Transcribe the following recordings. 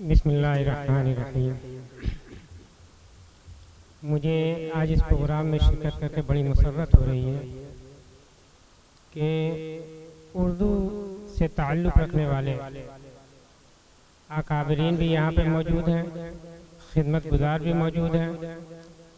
बिस्मिल्लाहिर्रहमानिर्रहीम। मुझे आज इस प्रोग्राम में शिरकत करके बड़ी मुसर्रत हो रही है कि उर्दू से ताल्लुक़ रखने वाले अकाबरीन भी यहाँ पे मौजूद हैं, खिदमत गुजार भी मौजूद हैं,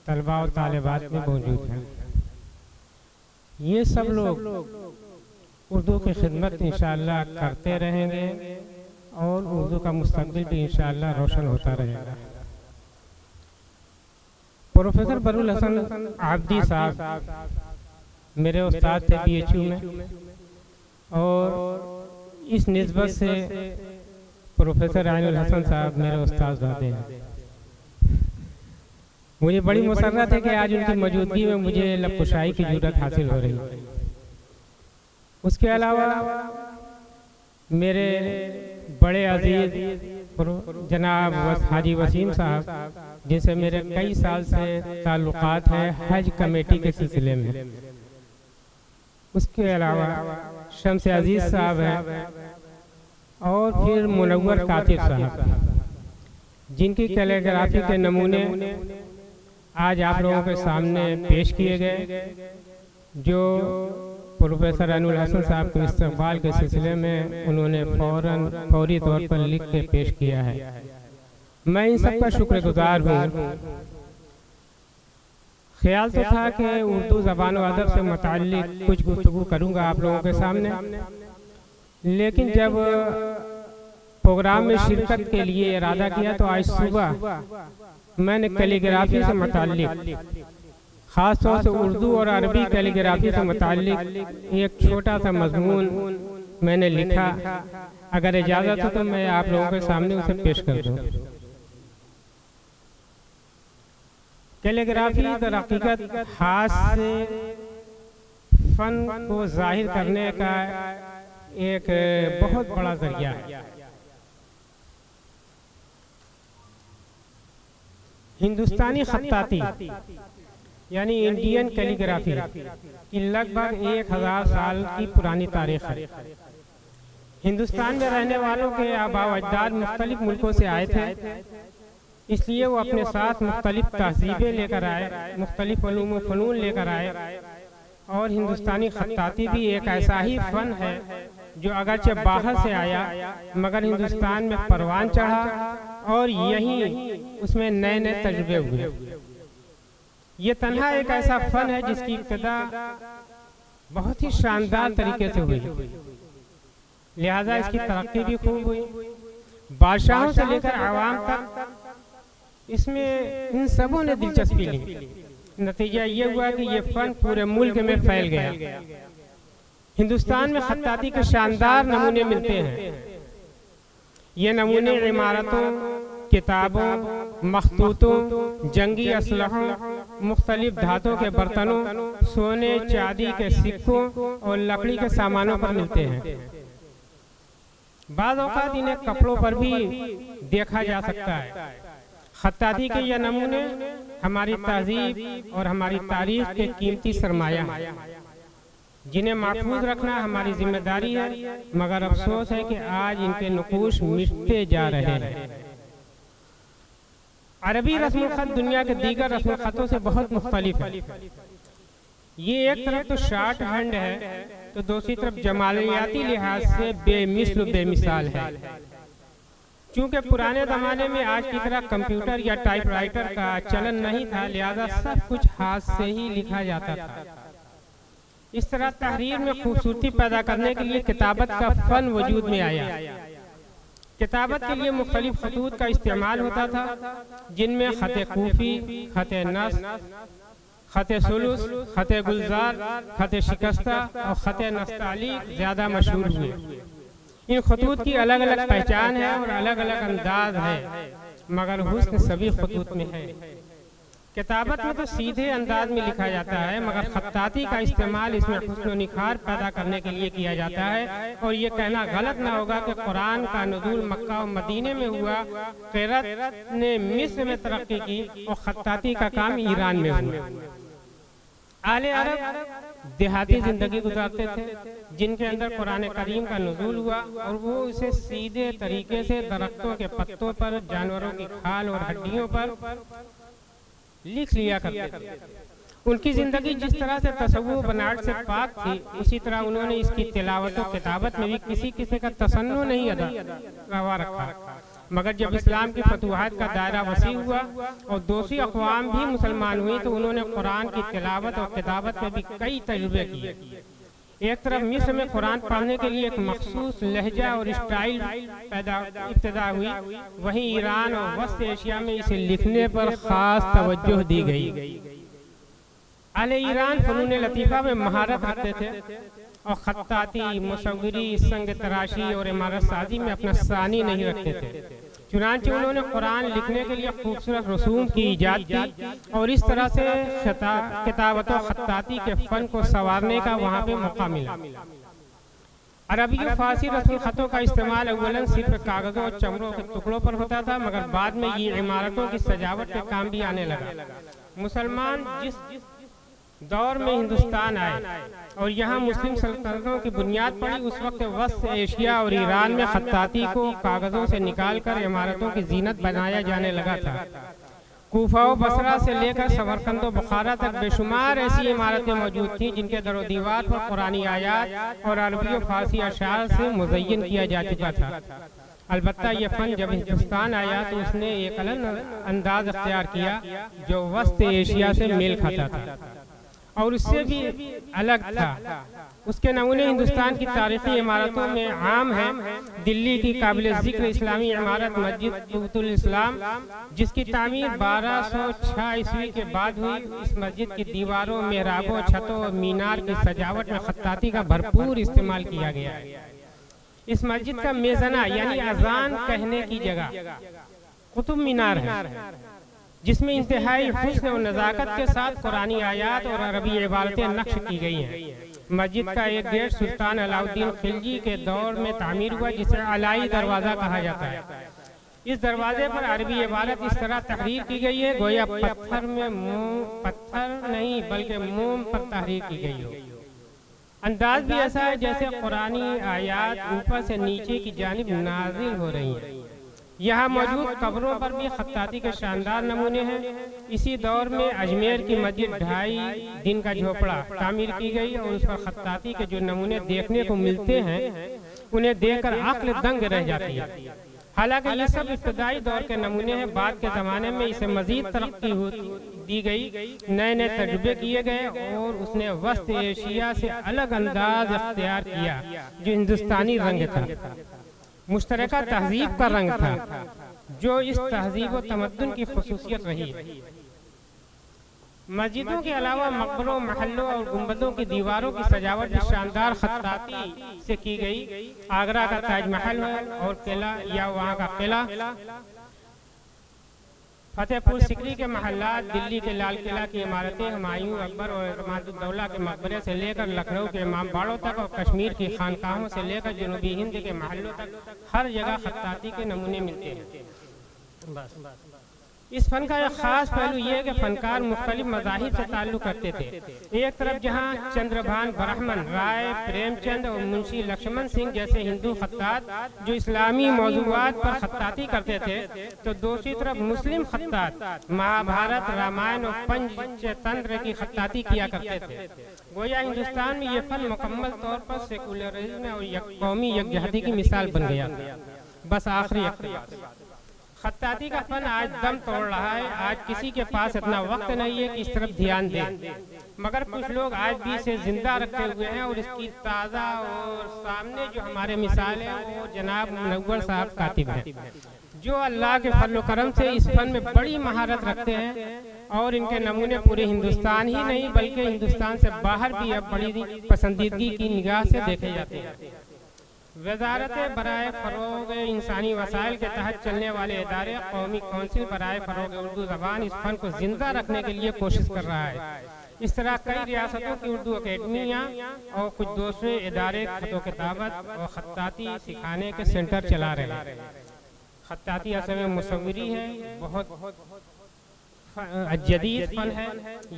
तलबा और तालिबात भी मौजूद हैं। ये सब लोग उर्दू की खिदमत इंशाअल्लाह करते रहेंगे और उर्दू का मुस्तकबिल भी इंशाअल्लाह रोशन होता रहेगा। प्रोफेसर बरुल हसन आब्दी साहब मेरे उस्ताद थे BHU में, और इस निस्बत से प्रोफेसर आइनुल हसन साहब मेरे उस्ताद ज़ादे हैं। मुझे बड़ी मुसर्रत है कि आज उनकी मौजूदगी में मुझे लबकुशाई की ज़रूरत हासिल हो रही है। उसके अलावा मेरे बड़े अजीज जनाब हाजी वसीम साहब, जिनसे मेरे कई साल से ताल्लुकात हैं हज कमेटी के सिलसिले में। उसके अलावा शम्स अजीज़ साहब हैं, और फिर मुनव्वर कातिब साहब, जिनकी कैलीग्राफी के नमूने आज आप लोगों के सामने पेश किए गए, जो प्रोफेसर आइनुल हसन साहब के इस्तकबाल के सिलसिले में उन्होंने फौरी तौर पर लिख के पेश किया है। मैं इन सब का शुक्रगुजार हूँ। ख्याल तो था कि उर्दू ज़बान व अदब से मुताल्लिक़ कुछ गुफ्तगू करूँगा आप लोगों के सामने, लेकिन जब प्रोग्राम में शिरकत के लिए इरादा किया तो आज सुबह मैंने कैलीग्राफी से मुताल्लिक़, ख़ास तौर से उर्दू और अरबी कैलीग्राफी से मुताल्लिक़ एक छोटा सा मजमून मैंने लिखा। अगर इजाज़त हो तो मैं आप लोगों के सामने उसे पेश कर दूँ। कैलीग्राफी दर हकीकत हाथ से फ़न को ज़ाहिर करने का एक बहुत बड़ा ज़रिया है। हिंदुस्तानी खत्ताती यानी इंडियन कैलीग्राफी की लगभग 1000 साल की पुरानी तारीख है। हिंदुस्तान में रहने वालों के आबा अजदाद मुख्तलिफ मुल्कों से आए थे, इसलिए वो अपने साथ मुख्तलिफ तहजीबें लेकर आए, मुख्तलिफ उलूम व फ़नून लेकर आए। और हिंदुस्तानी खत्ताती भी एक ऐसा ही फ़न है जो अगरचे बाहर से आया मगर हिंदुस्तान में परवान चढ़ा, और यहीं उसमें नए नए तजुर्बे हुए। ये तन्हा एक ऐसा फ़न है जिसकी इब्तिदा बहुत ही शानदार तरीके से हुई, लिहाजा इसकी तरक्की भी खूब हुई। बादशाहों से लेकर आवाम तक इसमें इन सबों ने दिलचस्पी ली। नतीजा ये हुआ कि ये फ़न पूरे मुल्क में फैल गया। हिंदुस्तान में खत्ताती के शानदार नमूने मिलते हैं। ये नमूने इमारतों, किताबों, मखतूतों, जंगी असलहों, मुख्तलिफ धातों के बर्तनों, सोने चांदी के सिक्कों और लकड़ी के सामानों पर मिलते हैं। बाज़ औक़ात इन्हें कपड़ों पर भी देखा जा सकता है। खत्ताती के ये नमूने हमारी तहज़ीब और हमारी तारीख़ के कीमती सरमाया हैं, जिन्हें महफूज रखना हमारी जिम्मेदारी है। मगर अफसोस है कि आज इनके नक़ूश मिटते जा रहे हैं। अरबी रस्म ख़त दुनिया के दीगर रस्म ख़तों से बहुत मुख्तलिफ है। ये एक तरफ तो शॉर्ट हैंड है, तो दूसरी तरफ जमालियाती लिहाज से बेमिसल बेमिसाल है। चूँकि पुराने ज़माने में आज की तरह कंप्यूटर या टाइपराइटर का चलन नहीं था, लिहाजा सब कुछ हाथ से ही लिखा जाता था। इस तरह तहरीर में खूबसूरती पैदा करने के लिए किताबत का फ़न वजूद में आया। किताबत के लिए मुख्तलिफ खतूत का इस्तेमाल होता था, जिनमें ख़त कूफ़ी, ख़त नस्र, ख़त सुलुस, ख़त गुलजार, ख़त शिकस्ता और ख़त नस्ताली ज़्यादा मशहूर हुए। इन खतूत की अलग अलग पहचान है और अलग अलग अंदाज है, मगर हुस्न सभी खतूत में है। किताबत में तो सीधे अंदाज में लिखा जाता है, मगर खत्ताती का इस्तेमाल इसमें हुस्न व निखार पैदा करने के लिए किया जाता है। और ये कहना गलत ना होगा कि कुरान का नुज़ूल मक्का और मदीने में हुआ, क़िरात ने मिस्र में तरक्की की और खत्ताती का काम ईरान में हुआ। आले अरब देहाती जिंदगी गुजारते थे, जिनके अंदर कुरान करीम का नुज़ूल हुआ और वो इसे सीधे तरीके से दरख्तों के पत्तों पर, जानवरों की खाल और हड्डियों पर लिख लिया करते थे। उनकी ज़िंदगी जिस तरह से तसव्वुफ़ बनावट से पाक थी, उसी तरह उन्होंने इसकी तिलावत और किताबत में भी किसी किसी का तसन्नु नहीं रवा रखा। मगर जब इस्लाम की फतूहात का दायरा वसी हुआ और दूसरी अक़वाम भी मुसलमान हुई तो उन्होंने कुरान की तिलावत और किताबत में भी कई तजुर्बे किए। एक तरफ मिस्र में कुरान पढ़ने के लिए एक मखसूस लहजा और स्टाइल इब्तिदा हुई, वहीं ईरान और वस्त एशिया में इसे लिखने पर ख़ास तवज्जो दी गई। अहले ईरान फ़नून लतीफ़ा में महारत रखते थे और खत्ताती, मुसव्विरी, संग तराशी और इमारत साजी में अपना सानी नहीं रखते थे। चुनांचे उन्होंने कुरान लिखने के लिए खूबसूरत रसूम की ईजाद की और इस तरह से किताबत और खत्ताती के फ़न को संवारने का वहाँ पे मौका मिला। अरबी और फारसी रस्म ख़तों का इस्तेमाल अव्वलन सिर्फ कागज़ों और चमड़ों के टुकड़ों पर होता था, मगर बाद में ये इमारतों की सजावट के काम भी आने लगा। मुसलमान जिस दौर में हिंदुस्तान आए और यहाँ मुस्लिम सल्तनतों की बुनियाद पड़ी, उस वक्त वस्त एशिया और ईरान में खत्ताती को कागज़ों से निकालकर इमारतों की जीनत बनाया जाने लगा था। कूफा और बसरा से लेकर समरकंद और बुखारा तक बेशुमार ऐसी इमारतें मौजूद थीं जिनके दरो दीवार पर कुरानी आयात और अरबी और फारसी अशार से मुज़य्यन किया जा चुका था। अलबत्ता ये फ़न जब हिंदुस्तान आया तो उसने एक अलग अंदाज अख्तियार किया जो वस्त एशिया से मेल खाता था और उससे भी अलग था। उसके नमूने हिंदुस्तान की तारीखी इमारतों में आम हैं। दिल्ली की काबिल ज़िक्र इस्लामी इमारत मस्जिद कुतुल इस्लाम, जिसकी तामीर 1206 ईस्वी के बाद हुई। इस मस्जिद की दीवारों, मेहराबों, छतों और मीनार की सजावट में खत्ताती का भरपूर इस्तेमाल किया गया। इस मस्जिद का मेज़ना यानी अजान कहने की जगह कुतुब मीनार है, जिसमें इंतहाई हुस्न और नज़ाकत के साथ कुरानी आयात और अरबी इबारतें नक्श की गई हैं। मस्जिद का एक गेट सुल्तान अलाउद्दीन खिलजी के दौर में तामीर हुआ, जिसे अलाई दरवाज़ा कहा जाता है। इस दरवाजे पर अरबी इबारत इस तरह तहरीर की गई है गोया पत्थर नहीं बल्कि मोम पर तहरीर की गई हो। अंदाज भी ऐसा है जैसे कुरानी आयात ऊपर से नीचे की जानिब नाजिल हो रही हैं। यहाँ मौजूद कब्रों पर भी खत्ताती के शानदार नमूने हैं। इसी दौर में अजमेर की मस्जिद 2.5 दिन का झोपड़ा तामीर की गई और उस पर खत्ताती के जो नमूने देखने को मिलते हैं उन्हें देखकर अक्ल दंग रह जाती है। हालांकि ये सब इब्तदाई दौर के नमूने हैं। बाद के ज़माने में इसे मजीद तरक्की दी गई, नए नए तजुर्बे किए गए और उसने वस्त एशिया से अलग अंदाज अख्तियार किया जो हिंदुस्तानी रंग था, मुश्तरका तहजीब का रंग था, जो इस तहजीब व तमद्दुन की खुसूसियत रही है। मस्जिदों के अलावा मकबरों, महल्लों और गुंबदों की दीवारों की सजावट भी शानदार खत्ताती से की गई। आगरा का ताजमहल है और किला या वहाँ का किला, फतेहपुर सिकरी के महल्लात, दिल्ली के लाल किला की इमारतें, हुमायूं, अकबर और इमादुद्दौला के मकबरे से लेकर लखनऊ के इमाम बाड़ों तक और कश्मीर की खानकाहों से लेकर जनूबी हिंद के महलों तक हर जगह खत्ताती के नमूने मिलते हैं। बस इस फन का एक खास पहलू ये है कि फनकार मुख्तलिफ मज़ाहिब से ताल्लुक़ रखते थे। एक तरफ जहाँ चंद्रभान ब्राह्मण, राय, प्रेमचंद और मुंशी लक्ष्मण सिंह जैसे हिंदू खत्तात जो इस्लामी मौज़ूआत पर खत्ताती करते थे, तो दूसरी तरफ मुस्लिम खत्तात महाभारत, रामायण और पंचतंत्र की खत्ताती किया करते थे। गोया हिंदुस्तान में ये फन मुकम्मल तौर पर सेकुलरिज्म और कौमी यकजहती की मिसाल बन गया। बस आखिरी खत्ताती का फन आज दम तोड़ रहा है। आज किसी के पास इतना वक्त नहीं है कि इस तरफ ध्यान दें, मगर कुछ लोग आज भी इसे जिंदा रखे हुए हैं और इसकी ताज़ा और सामने जो हमारे मिसाल है वो जनाब मुनव्वर साहब कातिब हैं, जो अल्लाह के फजल करम से इस फन में बड़ी महारत रखते हैं और इनके नमूने पूरे हिंदुस्तान ही नहीं बल्कि हिंदुस्तान से बाहर भी अब बड़ी पसंदीदगी की निगाह से देखे जाते हैं। वजारत बराए फ़रोग़ इंसानी वसाइल के तहत चलने वाले इदारे कौमी कौंसिल बराए फ़रोग़ उर्दू ज़बान इस फ़न को ज़िंदा रखने के लिए कोशिश कर रहा है। इस तरह कई रियासतों की उर्दू अकेडमियाँ और कुछ दूसरे इदारे खतो किताबत और खत्ताती सिखाने के सेंटर चला रहे हैं। खत्ताती असल में मुसव्विरी है, बहुत जदीद फन है।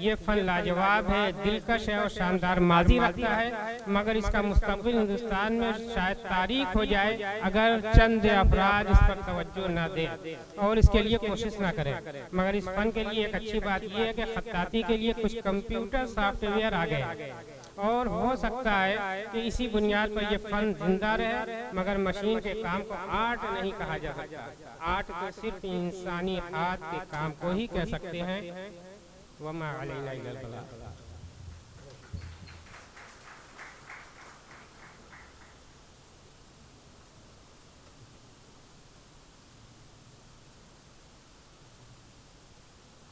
ये फन लाजवाब है, दिलकश है और शानदार माजी रखता है, मगर इसका मुस्तकबिल हिंदुस्तान में शायद तारीख हो जाए अगर चंद अफराद इस पर तवज्जो न दें और इसके लिए कोशिश ना करें। मगर इस फन के लिए एक अच्छी बात यह है कि खत्ताती के लिए कुछ कंप्यूटर सॉफ्टवेयर आ गए और हो सकता है कि इसी बुनियाद पर यह फन जिंदा रहे, मगर मशीन के काम को आर्ट नहीं कहा जा सकता। आर्ट तो सिर्फ इंसानी हाथ के काम को ही कह सकते हैं। वमा अलैना इल्लल बलाग।